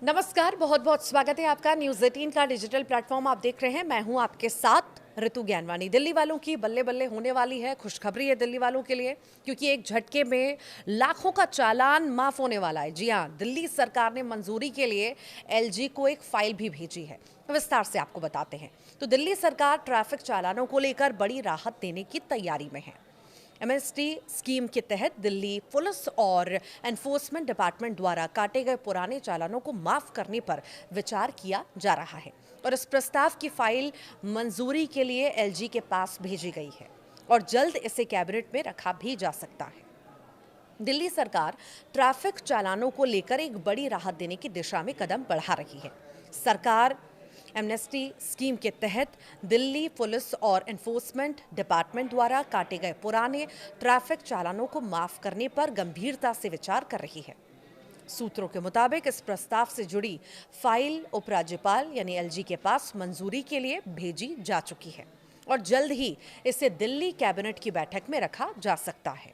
नमस्कार, बहुत बहुत स्वागत है आपका न्यूज़ 18 का डिजिटल प्लेटफॉर्म आप देख रहे हैं। मैं हूं आपके साथ ऋतु ज्ञानवानी। दिल्ली वालों की बल्ले बल्ले होने वाली है, खुशखबरी है दिल्ली वालों के लिए, क्योंकि एक झटके में लाखों का चालान माफ होने वाला है। जी हां, दिल्ली सरकार ने मंजूरी के लिए एलजी को एक फाइल भी भेजी है। विस्तार से आपको बताते हैं। तो दिल्ली सरकार ट्रैफिक चालानों को लेकर बड़ी राहत देने की तैयारी में है। एमएसटी स्कीम के तहत दिल्ली पुलिस और एनफोर्समेंट डिपार्टमेंट द्वारा काटे गए पुराने चालानों को माफ करने पर विचार किया जा रहा है और इस प्रस्ताव की फाइल मंजूरी के लिए एलजी के पास भेजी गई है और जल्द इसे कैबिनेट में रखा भी जा सकता है। दिल्ली सरकार ट्रैफिक चालानों को लेकर एक बड़ी राहत देने की दिशा में कदम बढ़ा रही है। सरकार एमनेस्टी स्कीम के तहत दिल्ली पुलिस और एनफोर्समेंट डिपार्टमेंट द्वारा काटे गए पुराने ट्रैफिक चालानों को माफ करने पर गंभीरता से विचार कर रही है। सूत्रों के मुताबिक इस प्रस्ताव से जुड़ी फाइल उपराज्यपाल यानी एलजी के पास मंजूरी के लिए भेजी जा चुकी है और जल्द ही इसे दिल्ली कैबिनेट की बैठक में रखा जा सकता है।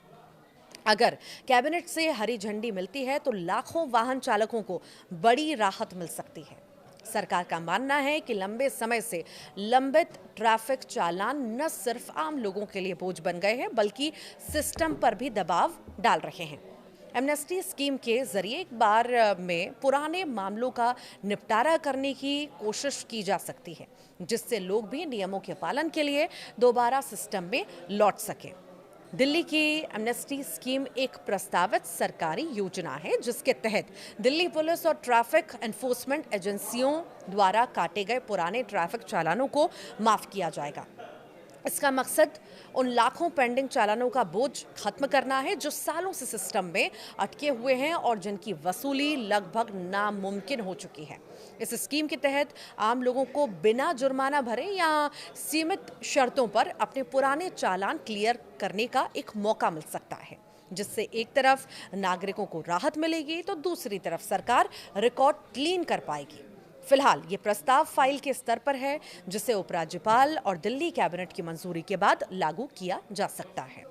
अगर कैबिनेट से हरी झंडी मिलती है तो लाखों वाहन चालकों को बड़ी राहत मिल सकती है। सरकार का मानना है कि लंबे समय से लंबित ट्रैफिक चालान न सिर्फ आम लोगों के लिए बोझ बन गए हैं बल्कि सिस्टम पर भी दबाव डाल रहे हैं। एमनेस्टी स्कीम के जरिए एक बार में पुराने मामलों का निपटारा करने की कोशिश की जा सकती है, जिससे लोग भी नियमों के पालन के लिए दोबारा सिस्टम में लौट सकें। दिल्ली की एमनेस्टी स्कीम एक प्रस्तावित सरकारी योजना है जिसके तहत दिल्ली पुलिस और ट्रैफिक एनफोर्समेंट एजेंसियों द्वारा काटे गए पुराने ट्रैफिक चालानों को माफ किया जाएगा। इसका मकसद उन लाखों पेंडिंग चालानों का बोझ खत्म करना है जो सालों से सिस्टम में अटके हुए हैं और जिनकी वसूली लगभग नामुमकिन हो चुकी है। इस स्कीम के तहत आम लोगों को बिना जुर्माना भरे या सीमित शर्तों पर अपने पुराने चालान क्लियर करने का एक मौका मिल सकता है, जिससे एक तरफ नागरिकों को राहत मिलेगी तो दूसरी तरफ सरकार रिकॉर्ड क्लीन कर पाएगी। फिलहाल ये प्रस्ताव फाइल के स्तर पर है, जिसे उपराज्यपाल और दिल्ली कैबिनेट की मंजूरी के बाद लागू किया जा सकता है।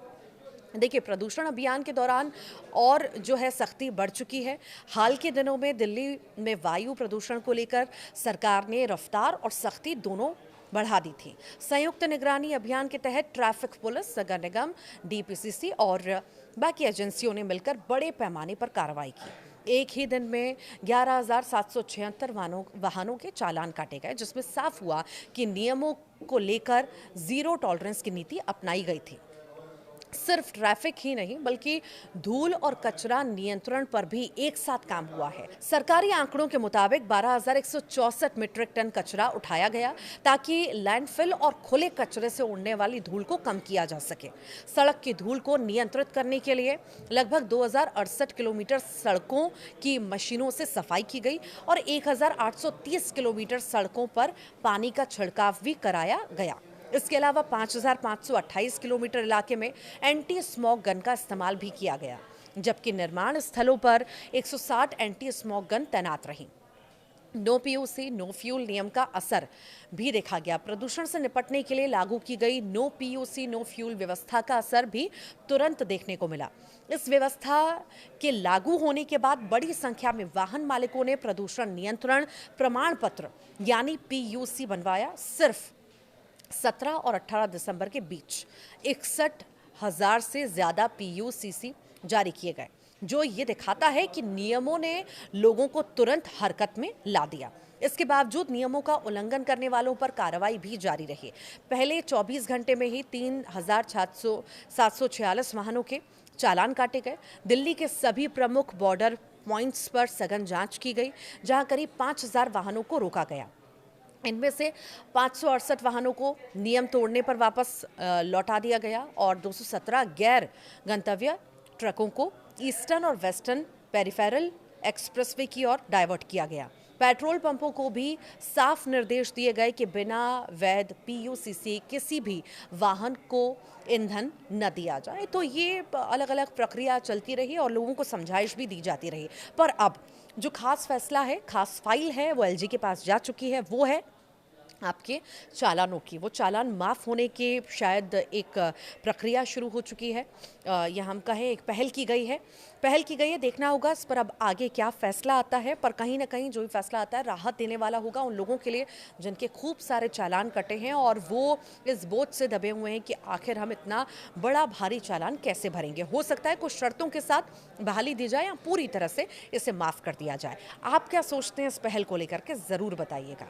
देखिए, प्रदूषण अभियान के दौरान और जो है सख्ती बढ़ चुकी है। हाल के दिनों में दिल्ली में वायु प्रदूषण को लेकर सरकार ने रफ्तार और सख्ती दोनों बढ़ा दी थी। संयुक्त निगरानी अभियान के तहत ट्रैफिक पुलिस, नगर निगम, डीपीसीसी और बाकी एजेंसियों ने मिलकर बड़े पैमाने पर कार्रवाई की। एक ही दिन में 11,776 वाहनों के चालान काटे गए, जिसमें साफ हुआ कि नियमों को लेकर जीरो टॉलरेंस की नीति अपनाई गई थी। सिर्फ ट्रैफिक ही नहीं बल्कि धूल और कचरा नियंत्रण पर भी एक साथ काम हुआ है। सरकारी आंकड़ों के मुताबिक 12,164 मीट्रिक टन कचरा उठाया गया ताकि लैंडफिल और खुले कचरे से उड़ने वाली धूल को कम किया जा सके। सड़क की धूल को नियंत्रित करने के लिए लगभग 2,068 किलोमीटर सड़कों की मशीनों से सफाई की गई और 1,830 किलोमीटर सड़कों पर पानी का छिड़काव भी कराया गया। इसके अलावा 5,528 किलोमीटर इलाके में एंटी स्मॉग गन का इस्तेमाल भी किया गया, जबकि निर्माण स्थलों पर 160 एंटी स्मॉग गन तैनात रहीं। नो पीयूसी नो फ्यूल नियम का असर भी देखा गया। प्रदूषण से निपटने के लिए लागू की गई नो पीयूसी नो फ्यूल व्यवस्था का असर भी तुरंत देखने को मिला। इस व्यवस्था के लागू होने के बाद बड़ी संख्या में वाहन मालिकों ने प्रदूषण नियंत्रण प्रमाण पत्र यानी पीयूसी बनवाया। सिर्फ 17 और 18 दिसंबर के बीच 61,000 से ज्यादा पीयूसीसी जारी किए गए, जो ये दिखाता है कि नियमों ने लोगों को तुरंत हरकत में ला दिया। इसके बावजूद नियमों का उल्लंघन करने वालों पर कार्रवाई भी जारी रही। पहले 24 घंटे में ही 3,746 वाहनों के चालान काटे गए। दिल्ली के सभी प्रमुख बॉर्डर पॉइंट्स पर सघन जांच की गई, जहां करीब 5,000 वाहनों को रोका गया। इनमें से 568 वाहनों को नियम तोड़ने पर वापस लौटा दिया गया और 217 गैर गंतव्य ट्रकों को ईस्टर्न और वेस्टर्न पेरिफेरल एक्सप्रेसवे की ओर डाइवर्ट किया गया। पेट्रोल पंपों को भी साफ निर्देश दिए गए कि बिना वैध पीयूसीसी किसी भी वाहन को ईंधन न दिया जाए। तो ये अलग अलग प्रक्रिया चलती रही और लोगों को समझाइश भी दी जाती रही। पर अब जो खास फैसला है, खास फाइल है, वो एलजी के पास जा चुकी है। वो है आपके चालानों की। वो चालान माफ़ होने की शायद एक प्रक्रिया शुरू हो चुकी है, या हम कहें एक पहल की गई है। देखना होगा इस पर अब आगे क्या फ़ैसला आता है, पर कहीं न कहीं जो भी फ़ैसला आता है राहत देने वाला होगा उन लोगों के लिए जिनके खूब सारे चालान कटे हैं और वो इस बोझ से दबे हुए हैं कि आखिर हम इतना बड़ा भारी चालान कैसे भरेंगे। हो सकता है कुछ शर्तों के साथ बहाली दी जाए या पूरी तरह से इसे माफ़ कर दिया जाए। आप क्या सोचते हैं इस पहल को लेकर के ज़रूर बताइएगा।